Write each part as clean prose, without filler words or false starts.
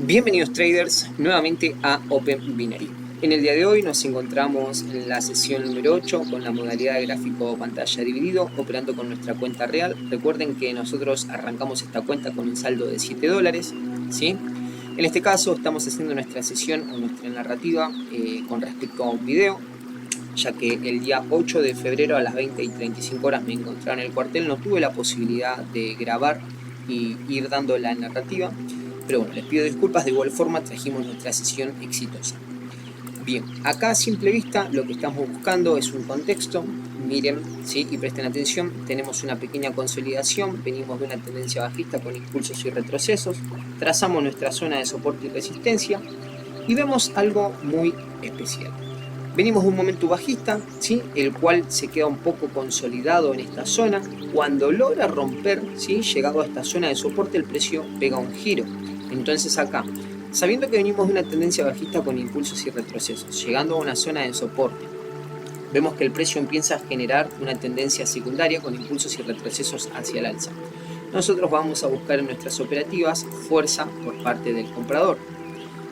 Bienvenidos traders nuevamente a Open Binary. En el día de hoy nos encontramos en la sesión número 8 con la modalidad de gráfico pantalla dividido, operando con nuestra cuenta real. Recuerden que nosotros arrancamos esta cuenta con un saldo de $7, ¿sí? En este caso estamos haciendo nuestra sesión o nuestra narrativa con respecto a un video, ya que el día 8 de febrero a las 20:35 me encontraba en el cuartel, no tuve la posibilidad de grabar y ir dando la narrativa. Pero bueno, les pido disculpas, de igual forma trajimos nuestra sesión exitosa. Bien, acá a simple vista lo que estamos buscando es un contexto. Miren, ¿sí? Y presten atención, tenemos una pequeña consolidación, venimos de una tendencia bajista con impulsos y retrocesos, trazamos nuestra zona de soporte y resistencia y vemos algo muy especial. Venimos de un momento bajista, ¿sí? El cual se queda un poco consolidado en esta zona. Cuando logra romper, ¿sí? Llegado a esta zona de soporte, el precio pega un giro. Entonces acá, sabiendo que venimos de una tendencia bajista con impulsos y retrocesos, llegando a una zona de soporte, vemos que el precio empieza a generar una tendencia secundaria con impulsos y retrocesos hacia el alza. Nosotros vamos a buscar en nuestras operativas fuerza por parte del comprador.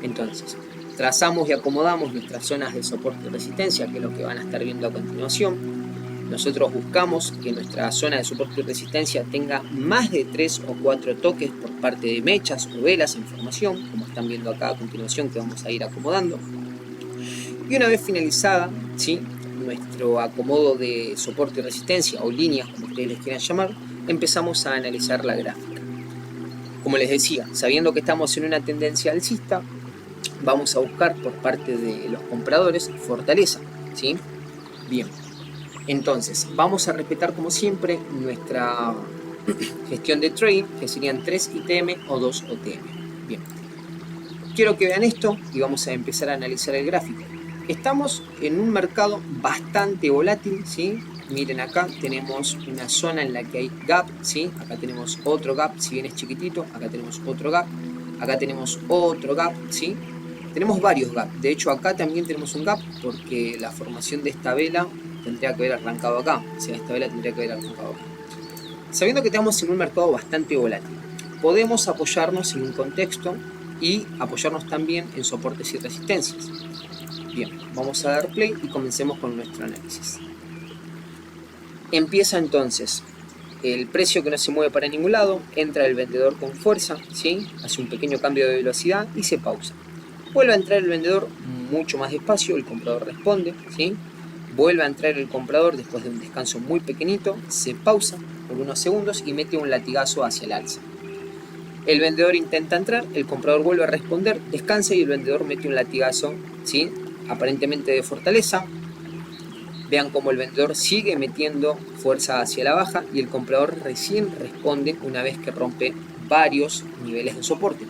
Entonces, trazamos y acomodamos nuestras zonas de soporte y resistencia, que es lo que van a estar viendo a continuación. Nosotros buscamos que nuestra zona de soporte y resistencia tenga más de 3 o 4 toques por parte de mechas o velas en formación, como están viendo acá a continuación, que vamos a ir acomodando. Y una vez finalizada, ¿sí? Nuestro acomodo de soporte y resistencia, o líneas, como ustedes les quieran llamar, empezamos a analizar la gráfica. Como les decía, sabiendo que estamos en una tendencia alcista, vamos a buscar por parte de los compradores fortaleza, ¿sí? Bien. Entonces, vamos a respetar como siempre nuestra gestión de trading, que serían 3 ITM o 2 OTM. Bien, quiero que vean esto y vamos a empezar a analizar el gráfico. Estamos en un mercado bastante volátil, ¿sí? Miren, acá tenemos una zona en la que hay gap, ¿sí? Acá tenemos otro gap, si bien es chiquitito, acá tenemos otro gap, acá tenemos otro gap, ¿sí? Tenemos varios gaps. De hecho, acá también tenemos un gap porque la formación de esta vela tendría que haber arrancado acá. O sea, esta vela tendría que haber arrancado acá. Sabiendo que estamos en un mercado bastante volátil, podemos apoyarnos en un contexto y apoyarnos también en soportes y resistencias. Bien, vamos a dar play y comencemos con nuestro análisis. Empieza entonces el precio que no se mueve para ningún lado, entra el vendedor con fuerza, ¿sí? Hace un pequeño cambio de velocidad y se pausa. Vuelve a entrar el vendedor mucho más despacio, el comprador responde, ¿sí? Vuelve a entrar el comprador después de un descanso muy pequeñito, se pausa por unos segundos y mete un latigazo hacia el alza. El vendedor intenta entrar, el comprador vuelve a responder, descansa y el vendedor mete un latigazo, ¿sí? Aparentemente de fortaleza. Vean cómo el vendedor sigue metiendo fuerza hacia la baja y el comprador recién responde una vez que rompe varios niveles de soporte.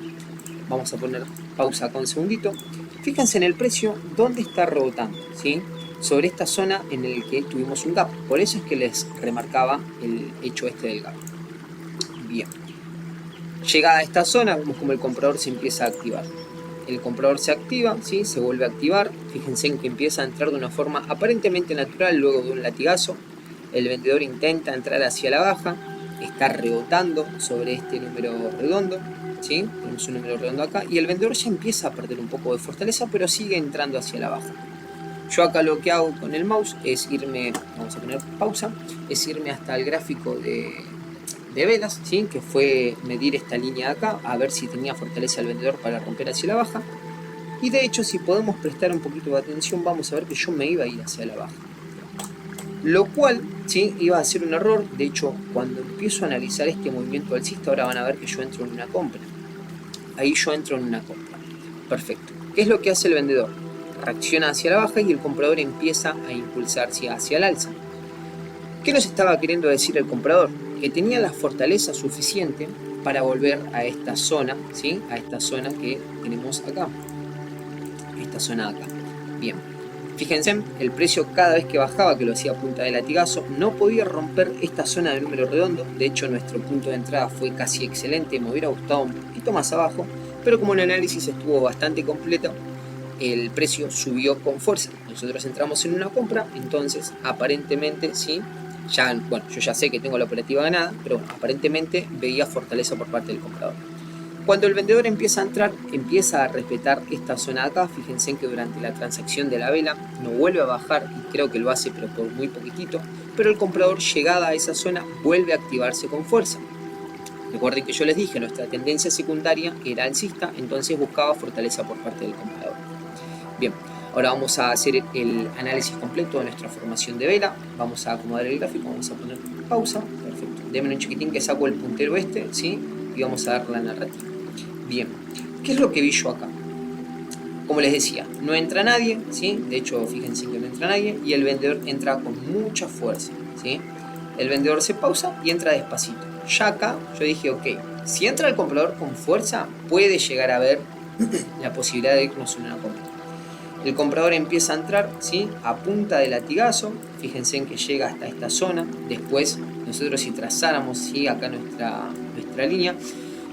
Vamos a poner pausa acá un segundito. Fíjense en el precio dónde está rebotando, ¿sí? Sobre esta zona en el que tuvimos un gap. Por eso es que les remarcaba el hecho este del gap. Bien. Llegada a esta zona, vemos como el comprador se empieza a activar. El comprador se activa, ¿sí? Se vuelve a activar. Fíjense en que empieza a entrar de una forma aparentemente natural luego de un latigazo. El vendedor intenta entrar hacia la baja. Está rebotando sobre este número redondo, ¿sí? Tenemos un número redondo acá. Y el vendedor ya empieza a perder un poco de fortaleza, pero sigue entrando hacia la baja. Yo acá lo que hago con el mouse es irme, vamos a poner pausa, es irme hasta el gráfico de velas, ¿sí? Que fue medir esta línea de acá, a ver si tenía fortaleza el vendedor para romper hacia la baja. Y de hecho, si podemos prestar un poquito de atención, vamos a ver que yo me iba a ir hacia la baja. Lo cual, ¿sí? Iba a ser un error. De hecho, cuando empiezo a analizar este movimiento alcista, ahora van a ver que yo entro en una compra. Ahí yo entro en una compra. Perfecto. ¿Qué es lo que hace el vendedor? Reacciona hacia la baja y el comprador empieza a impulsarse hacia el alza. ¿Qué nos estaba queriendo decir el comprador? Que tenía la fortaleza suficiente para volver a esta zona, ¿sí? A esta zona que tenemos acá. Esta zona de acá. Bien. Fíjense, el precio cada vez que bajaba, que lo hacía a punta de latigazo, no podía romper esta zona de número redondo. De hecho, nuestro punto de entrada fue casi excelente. Me hubiera gustado un poquito más abajo, pero como el análisis estuvo bastante completo, el precio subió con fuerza. Nosotros entramos en una compra, entonces aparentemente, sí, yo ya sé que tengo la operativa ganada, pero aparentemente veía fortaleza por parte del comprador. Cuando el vendedor empieza a entrar, empieza a respetar esta zona de acá. Fíjense que durante la transacción de la vela no vuelve a bajar, y creo que lo hace pero por muy poquitito, pero el comprador, llegada a esa zona, vuelve a activarse con fuerza. Recuerden que yo les dije, nuestra tendencia secundaria era alcista, entonces buscaba fortaleza por parte del comprador. Bien, ahora vamos a hacer el análisis completo de nuestra formación de vela. Vamos a acomodar el gráfico, vamos a poner pausa. Perfecto, denme un chiquitín que saco el puntero este, ¿sí? Y vamos a dar la narrativa. Bien, ¿qué es lo que vi yo acá? Como les decía, no entra nadie, ¿sí? De hecho, fíjense que no entra nadie, y el vendedor entra con mucha fuerza, ¿sí? El vendedor se pausa y entra despacito. Ya acá yo dije, ok, si entra el comprador con fuerza, puede llegar a haber la posibilidad de irnos en una compra. El comprador empieza a entrar, ¿sí? A punta de latigazo. Fíjense en que llega hasta esta zona. Después, nosotros si trazáramos, ¿sí? Acá nuestra línea,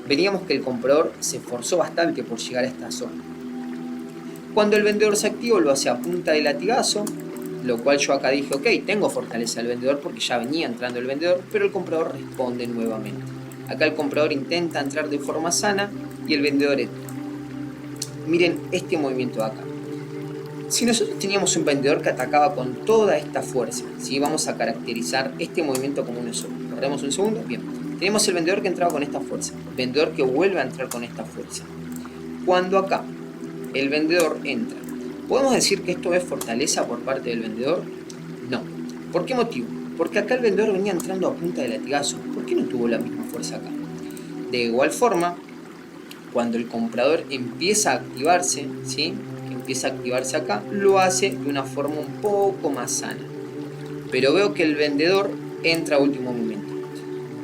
veríamos que el comprador se esforzó bastante por llegar a esta zona. Cuando el vendedor se activa, lo hace a punta de latigazo, lo cual yo acá dije, ok, tengo fortaleza del vendedor porque ya venía entrando el vendedor, pero el comprador responde nuevamente. Acá el comprador intenta entrar de forma sana y el vendedor entra. Miren este movimiento de acá. Si nosotros teníamos un vendedor que atacaba con toda esta fuerza, ¿sí? Vamos a caracterizar este movimiento como uno solo. Corremos un segundo. Bien. Tenemos el vendedor que entraba con esta fuerza, vendedor que vuelve a entrar con esta fuerza. Cuando acá el vendedor entra, ¿podemos decir que esto es fortaleza por parte del vendedor? No. ¿Por qué motivo? Porque acá el vendedor venía entrando a punta de latigazo. ¿Por qué no tuvo la misma fuerza acá? De igual forma, cuando el comprador empieza a activarse, ¿sí? Empieza a activarse acá, lo hace de una forma un poco más sana. Pero veo que el vendedor entra a último momento.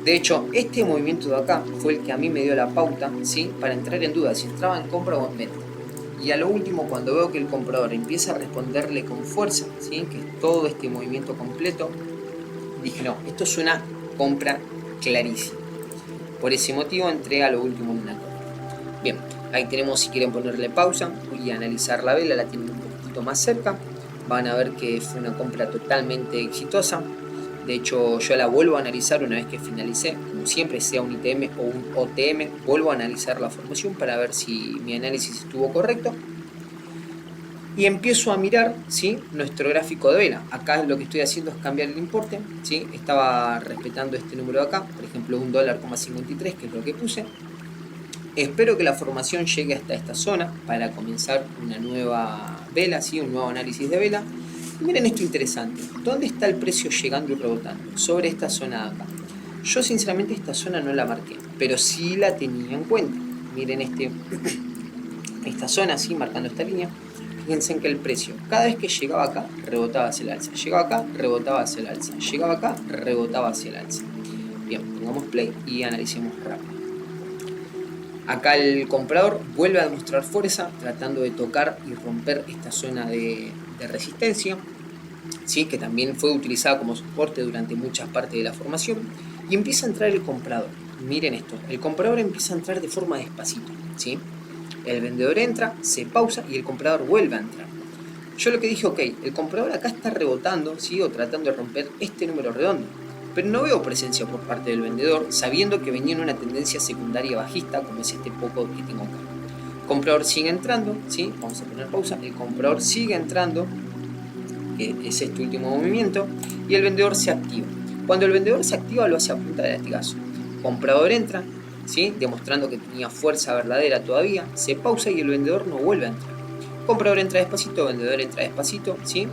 De hecho, este movimiento de acá fue el que a mí me dio la pauta, ¿sí? Para entrar en duda si entraba en compra o en venta. Y a lo último, cuando veo que el comprador empieza a responderle con fuerza, ¿sí? Que es todo este movimiento completo, dije, no, esto es una compra clarísima. Por ese motivo entré a lo último en una compra. Bien, ahí tenemos, si quieren ponerle pausa y analizar la vela, la tienen un poquito más cerca. Van a ver que fue una compra totalmente exitosa. De hecho, yo la vuelvo a analizar una vez que finalicé, como siempre, sea un ITM o un OTM, vuelvo a analizar la formación para ver si mi análisis estuvo correcto. Y empiezo a mirar, ¿sí? Nuestro gráfico de vela. Acá lo que estoy haciendo es cambiar el importe, ¿sí? Estaba respetando este número de acá, por ejemplo $1,53, que es lo que puse. Espero que la formación llegue hasta esta zona para comenzar una nueva vela, ¿sí? Un nuevo análisis de vela. Y miren esto interesante. ¿Dónde está el precio llegando y rebotando? Sobre esta zona de acá. Yo sinceramente esta zona no la marqué, pero sí la tenía en cuenta. Miren esta zona, así marcando esta línea. Fíjense en que el precio, cada vez que llegaba acá, rebotaba hacia el alza. Llegaba acá, rebotaba hacia el alza. Llegaba acá, rebotaba hacia el alza. Bien, pongamos play y analicemos rápido. Acá el comprador vuelve a demostrar fuerza, tratando de tocar y romper esta zona de resistencia, ¿sí? Que también fue utilizada como soporte durante muchas partes de la formación. Y empieza a entrar el comprador. Miren esto, el comprador empieza a entrar de forma despacito, ¿sí? El vendedor entra, se pausa y el comprador vuelve a entrar. Yo lo que dije, ok, el comprador acá está rebotando, ¿sí? O tratando de romper este número redondo. Pero no veo presencia por parte del vendedor, sabiendo que venía en una tendencia secundaria bajista, como es este poco que tengo acá. El comprador sigue entrando, ¿sí? Vamos a poner pausa. El comprador sigue entrando, que es este último movimiento, y el vendedor se activa. Cuando el vendedor se activa, lo hace a punta de latigazo. El comprador entra, ¿sí? Demostrando que tenía fuerza verdadera todavía, se pausa y el vendedor no vuelve a entrar. El comprador entra despacito, el vendedor entra despacito, ¿sí?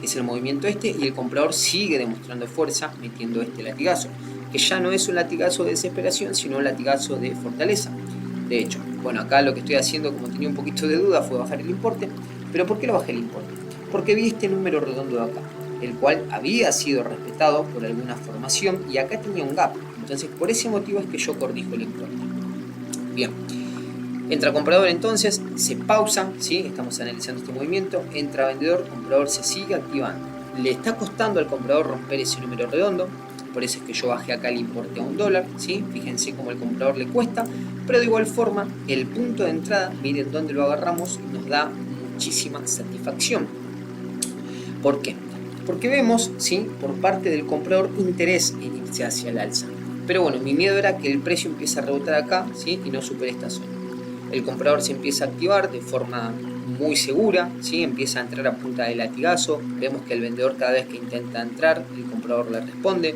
Es el movimiento este, y el comprador sigue demostrando fuerza metiendo este latigazo, que ya no es un latigazo de desesperación, sino un latigazo de fortaleza. De hecho, bueno, acá lo que estoy haciendo, como tenía un poquito de duda, fue bajar el importe. ¿Pero por qué lo bajé el importe? Porque vi este número redondo de acá, el cual había sido respetado por alguna formación y acá tenía un gap. Entonces, por ese motivo es que yo corrijo el importe. Bien. Entra comprador, entonces se pausa, ¿sí? Estamos analizando este movimiento. Entra vendedor, comprador se sigue activando. Le está costando al comprador romper ese número redondo, por eso es que yo bajé acá el importe a $1, ¿sí? Fíjense cómo el comprador le cuesta, pero de igual forma el punto de entrada, miren dónde lo agarramos, nos da muchísima satisfacción. ¿Por qué? Porque vemos, ¿sí? Por parte del comprador interés en irse hacia el alza. Pero bueno, mi miedo era que el precio empiece a rebotar acá, ¿sí? Y no supere esta zona. El comprador se empieza a activar de forma muy segura, ¿sí? Empieza a entrar a punta de latigazo. Vemos que el vendedor cada vez que intenta entrar, el comprador le responde,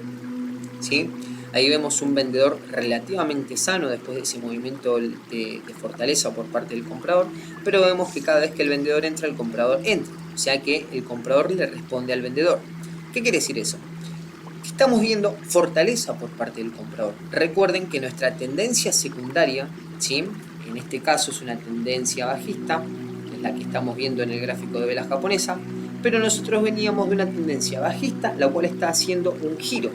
¿sí? Ahí vemos un vendedor relativamente sano después de ese movimiento de fortaleza por parte del comprador, pero vemos que cada vez que el vendedor entra, el comprador entra, o sea que el comprador le responde al vendedor. ¿Qué quiere decir eso? Que estamos viendo fortaleza por parte del comprador. Recuerden que nuestra tendencia secundaria, ¿sí? En este caso es una tendencia bajista, es la que estamos viendo en el gráfico de vela japonesa, pero nosotros veníamos de una tendencia bajista, la cual está haciendo un giro.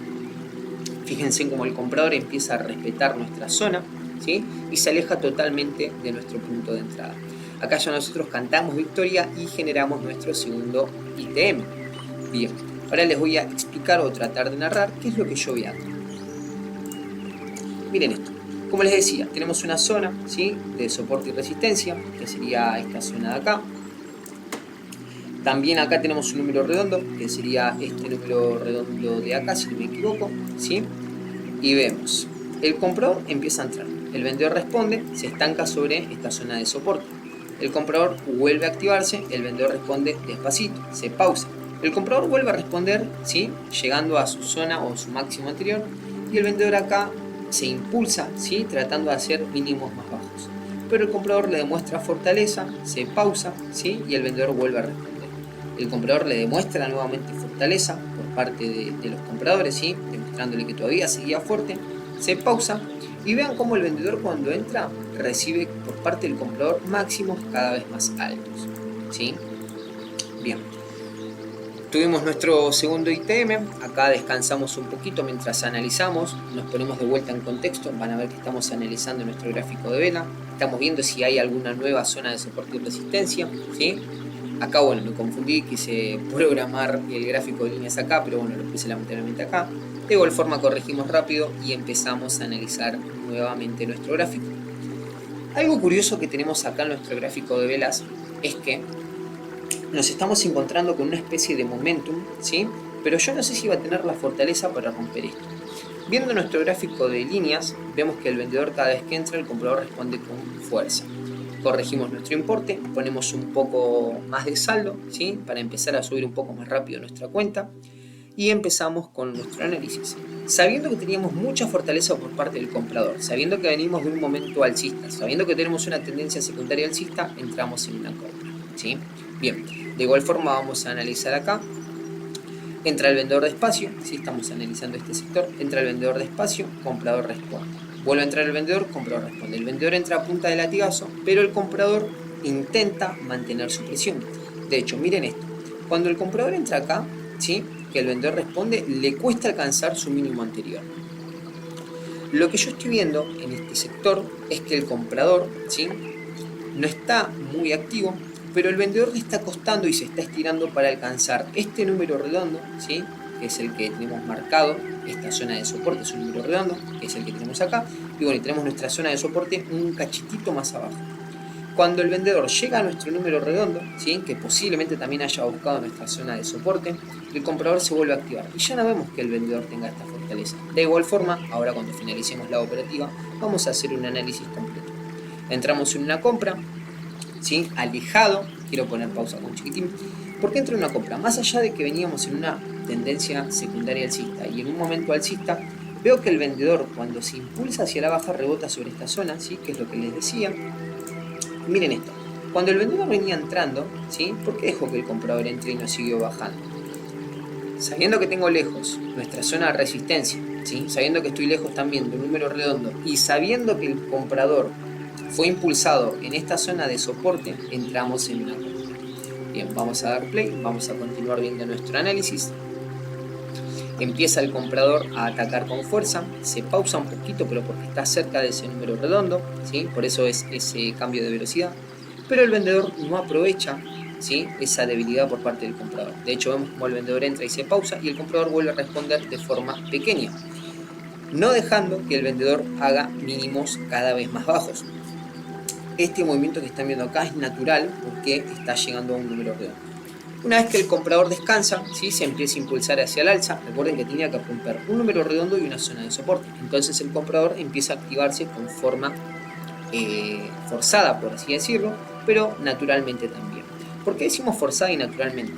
Fíjense cómo el comprador empieza a respetar nuestra zona, ¿sí? Y se aleja totalmente de nuestro punto de entrada. Acá ya nosotros cantamos victoria y generamos nuestro segundo ITM. Bien, ahora les voy a explicar o tratar de narrar qué es lo que yo vi acá. Miren esto. Como les decía, tenemos una zona, ¿sí? De soporte y resistencia, que sería esta zona de acá. También acá tenemos un número redondo, que sería este número redondo de acá, si no me equivoco, ¿sí? Y vemos, el comprador empieza a entrar, el vendedor responde, se estanca sobre esta zona de soporte. El comprador vuelve a activarse, el vendedor responde despacito, se pausa. El comprador vuelve a responder, ¿sí? Llegando a su zona o su máximo anterior, y el vendedor acá se impulsa, ¿sí? Tratando de hacer mínimos más bajos. Pero el comprador le demuestra fortaleza, se pausa, ¿sí? Y el vendedor vuelve a responder. El comprador le demuestra nuevamente fortaleza por parte de los compradores, ¿sí? Demostrándole que todavía seguía fuerte, se pausa y vean cómo el vendedor cuando entra recibe por parte del comprador máximos cada vez más altos, ¿sí? Bien, tuvimos nuestro segundo ITM, acá descansamos un poquito mientras analizamos, nos ponemos de vuelta en contexto, van a ver que estamos analizando nuestro gráfico de vela, estamos viendo si hay alguna nueva zona de soporte y resistencia, ¿sí? Acá, bueno, me confundí, quise programar el gráfico de líneas acá, pero bueno, lo puse lamentablemente acá. De igual forma corregimos rápido y empezamos a analizar nuevamente nuestro gráfico. Algo curioso que tenemos acá en nuestro gráfico de velas es que nos estamos encontrando con una especie de momentum, ¿sí? Pero yo no sé si va a tener la fortaleza para romper esto. Viendo nuestro gráfico de líneas, vemos que el vendedor cada vez que entra, el comprador responde con fuerza. Corregimos nuestro importe, ponemos un poco más de saldo, ¿sí? Para empezar a subir un poco más rápido nuestra cuenta y empezamos con nuestro análisis. Sabiendo que teníamos mucha fortaleza por parte del comprador, sabiendo que venimos de un momento alcista, sabiendo que tenemos una tendencia secundaria alcista, entramos en una compra, ¿sí? Bien, de igual forma vamos a analizar acá. Entra el vendedor despacio, ¿sí? Estamos analizando este sector, entra el vendedor despacio, comprador responde. Vuelve a entrar el vendedor, comprador responde. El vendedor entra a punta de latigazo, pero el comprador intenta mantener su presión. De hecho, miren esto. Cuando el comprador entra acá, ¿sí? Que el vendedor responde, le cuesta alcanzar su mínimo anterior. Lo que yo estoy viendo en este sector es que el comprador, ¿sí? No está muy activo, pero el vendedor le está costando y se está estirando para alcanzar este número redondo, ¿sí? Que es el que tenemos marcado, esta zona de soporte es un número redondo, que es el que tenemos acá, y bueno, y tenemos nuestra zona de soporte un cachitito más abajo. Cuando el vendedor llega a nuestro número redondo, ¿sí? Que posiblemente también haya buscado nuestra zona de soporte, el comprador se vuelve a activar y ya no vemos que el vendedor tenga esta fortaleza. De igual forma, ahora cuando finalicemos la operativa, vamos a hacer un análisis completo. Entramos en una compra, ¿sí? Alejado, quiero poner pausa con chiquitín, porque entro en una compra, más allá de que veníamos en una tendencia secundaria alcista y en un momento alcista, veo que el vendedor cuando se impulsa hacia la baja rebota sobre esta zona, ¿sí? Que es lo que les decía. Miren esto, cuando el vendedor venía entrando, ¿sí? ¿Por qué dejó que el comprador entre y no siguió bajando? Sabiendo que tengo lejos nuestra zona de resistencia, ¿sí? Sabiendo que estoy lejos también de un número redondo y sabiendo que el comprador fue impulsado en esta zona de soporte, entramos en una compra. Bien, vamos a dar play, vamos a continuar viendo nuestro análisis. Empieza el comprador a atacar con fuerza, se pausa un poquito, pero porque está cerca de ese número redondo, ¿sí? Por eso es ese cambio de velocidad, pero el vendedor no aprovecha, ¿sí? Esa debilidad por parte del comprador. De hecho, vemos como el vendedor entra y se pausa y el comprador vuelve a responder de forma pequeña, no dejando que el vendedor haga mínimos cada vez más bajos. Este movimiento que están viendo acá es natural porque está llegando a un número redondo. Una vez que el comprador descansa, ¿sí? Se empieza a impulsar hacia el alza. Recuerden que tenía que romper un número redondo y una zona de soporte. Entonces el comprador empieza a activarse con forma forzada, por así decirlo, pero naturalmente también. ¿Por qué decimos forzada y naturalmente?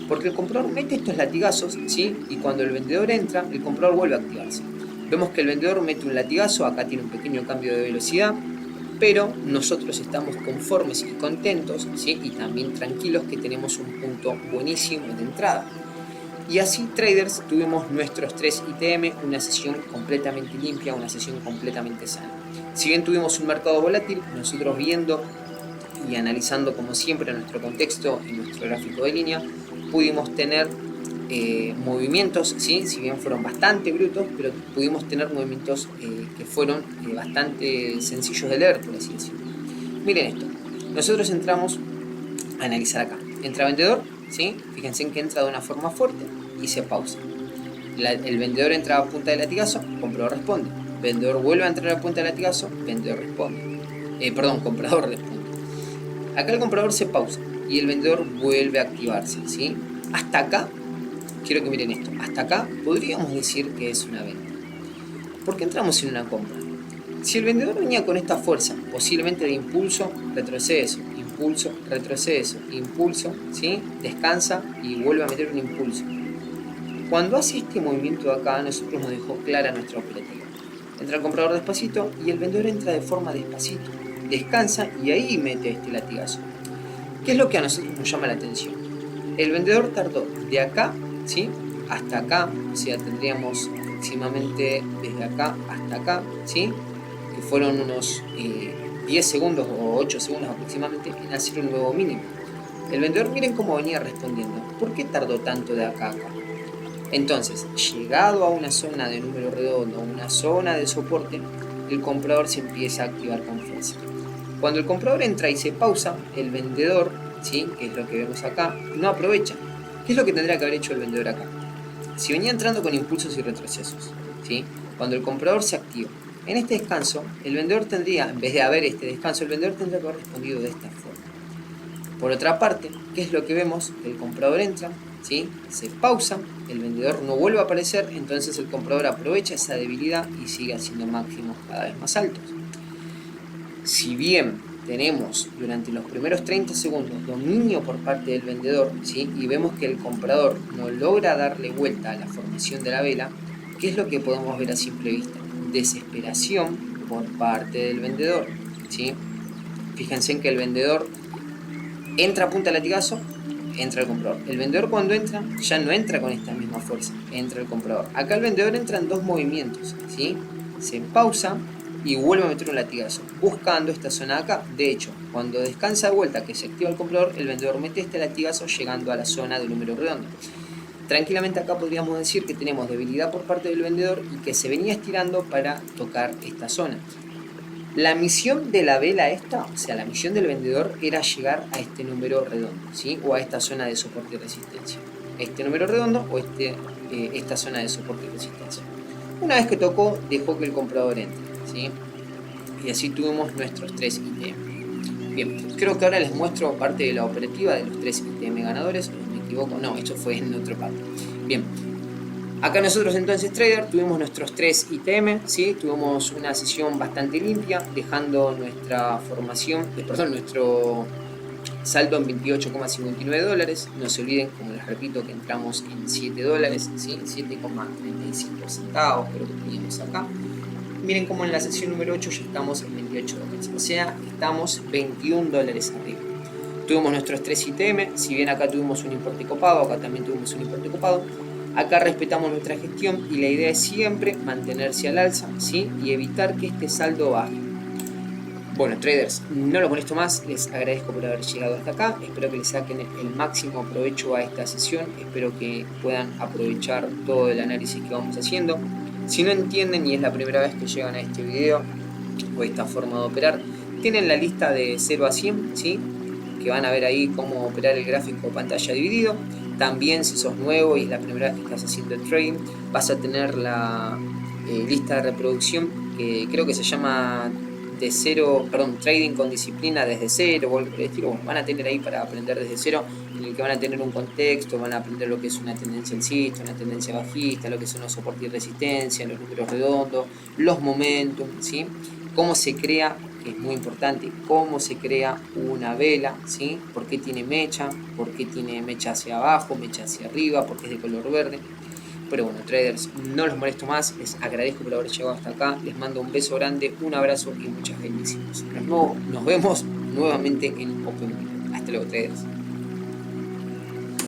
Porque el comprador mete estos latigazos, ¿sí? Y cuando el vendedor entra, el comprador vuelve a activarse. Vemos que el vendedor mete un latigazo, acá tiene un pequeño cambio de velocidad, pero nosotros estamos conformes y contentos, ¿sí? Y también tranquilos que tenemos un punto buenísimo de entrada. Y así, traders, tuvimos nuestros 3 ITM, una sesión completamente limpia, una sesión completamente sana. Si bien tuvimos un mercado volátil, nosotros viendo y analizando como siempre nuestro contexto y nuestro gráfico de línea, pudimos tener movimientos, ¿sí? Si bien fueron bastante brutos, pero pudimos tener movimientos que fueron bastante sencillos de leer, por así decirlo. Miren esto, nosotros entramos a analizar acá. Entra vendedor, ¿sí? Fíjense en que entra de una forma fuerte y se pausa. El vendedor entra a punta de latigazo, comprador responde. Vendedor vuelve a entrar a punta de latigazo, vendedor responde. Comprador responde. Acá el comprador se pausa y el vendedor vuelve a activarse, ¿sí? Hasta acá, quiero que miren esto, hasta acá podríamos decir que es una venta. ¿Por qué entramos en una compra? Si el vendedor venía con esta fuerza, posiblemente de impulso, retroceso, impulso, retroceso, impulso, ¿sí? Descansa y vuelve a meter un impulso. Cuando hace este movimiento de acá, nosotros nos dejó clara nuestra operativa. Entra el comprador despacito y el vendedor entra de forma despacito. Descansa y ahí mete este latigazo. ¿Qué es lo que a nosotros nos llama la atención? El vendedor tardó de acá, ¿sí? Hasta acá, o sea, tendríamos aproximadamente desde acá hasta acá, ¿sí? Que fueron unos 10 segundos o 8 segundos aproximadamente en hacer un nuevo mínimo. El vendedor, miren cómo venía respondiendo. ¿Por qué tardó tanto de acá a acá? Entonces, llegado a una zona de número redondo, una zona de soporte, el comprador se empieza a activar con fuerza. Cuando el comprador entra y se pausa, el vendedor, ¿sí? Que es lo que vemos acá, no aprovecha. ¿Qué es lo que tendría que haber hecho el vendedor acá? Si venía entrando con impulsos y retrocesos, ¿sí? Cuando el comprador se activa, en este descanso, el vendedor tendría, en vez de haber este descanso, el vendedor tendría que haber respondido de esta forma. Por otra parte, ¿qué es lo que vemos? El comprador entra, ¿sí? Se pausa, el vendedor no vuelve a aparecer, entonces el comprador aprovecha esa debilidad y sigue haciendo máximos cada vez más altos. Si bien tenemos durante los primeros 30 segundos dominio por parte del vendedor, ¿sí? Y vemos que el comprador no logra darle vuelta a la formación de la vela, ¿qué es lo que podemos ver a simple vista? Desesperación por parte del vendedor, ¿sí? Fíjense en que el vendedor entra a punta de latigazo, entra el comprador. El vendedor cuando entra, ya no entra con esta misma fuerza, entra el comprador. Acá el vendedor entra en dos movimientos, ¿sí? Se pausa y vuelve a meter un latigazo, buscando esta zona de acá. De hecho, cuando descansa de vuelta, que se activa el comprador, el vendedor mete este latigazo llegando a la zona del número redondo. Tranquilamente acá podríamos decir que tenemos debilidad por parte del vendedor y que se venía estirando para tocar esta zona. La misión de la vela esta, o sea, la misión del vendedor era llegar a este número redondo, ¿sí? O a esta zona de soporte y resistencia. Este número redondo o esta zona de soporte y resistencia. Una vez que tocó, dejó que el comprador entre, ¿sí? Y así tuvimos nuestros 3 ITM. Bien, creo que ahora les muestro parte de la operativa de los 3 ITM ganadores. ¿Me equivoco? No, esto fue en otra parte. Bien. Acá nosotros entonces trader tuvimos nuestros 3 ITM, ¿sí? Tuvimos una sesión bastante limpia, dejando nuestra formación, nuestro saldo en $28,59. No se olviden, como les repito, que entramos en $7, ¿sí? 7,35 centavos, creo que teníamos acá. Miren cómo en la sesión número 8 ya estamos en $28, o sea, estamos $21 arriba. Tuvimos nuestros 3 ITM, si bien acá tuvimos un importe copado, acá también tuvimos un importe copado. Acá respetamos nuestra gestión y la idea es siempre mantenerse al alza, ¿sí? Y evitar que este saldo baje. Bueno, traders, no lo molesto más, les agradezco por haber llegado hasta acá, espero que les saquen el máximo provecho a esta sesión, espero que puedan aprovechar todo el análisis que vamos haciendo. Si no entienden y es la primera vez que llegan a este video o esta forma de operar, tienen la lista de 0 a 100, ¿sí? Que van a ver ahí cómo operar el gráfico pantalla dividido. También si sos nuevo y es la primera vez que estás haciendo el trading, vas a tener la lista de reproducción que creo que se llama de cero, perdón, trading con disciplina desde cero o algo por el estilo. Bueno, van a tener ahí para aprender desde cero, en el que van a tener un contexto, van a aprender lo que es una tendencia alcista, una tendencia bajista, lo que son los soportes y resistencia, los números redondos, los momentum, ¿sí? Cómo se crea, que es muy importante, cómo se crea una vela, ¿sí? ¿Por qué tiene mecha? ¿Por qué tiene mecha hacia abajo, mecha hacia arriba? ¿Por qué es de color verde? Pero bueno, traders, no los molesto más, les agradezco por haber llegado hasta acá, les mando un beso grande, un abrazo y muchas bendiciones. Nos vemos nuevamente en Open Window. Hasta luego, traders.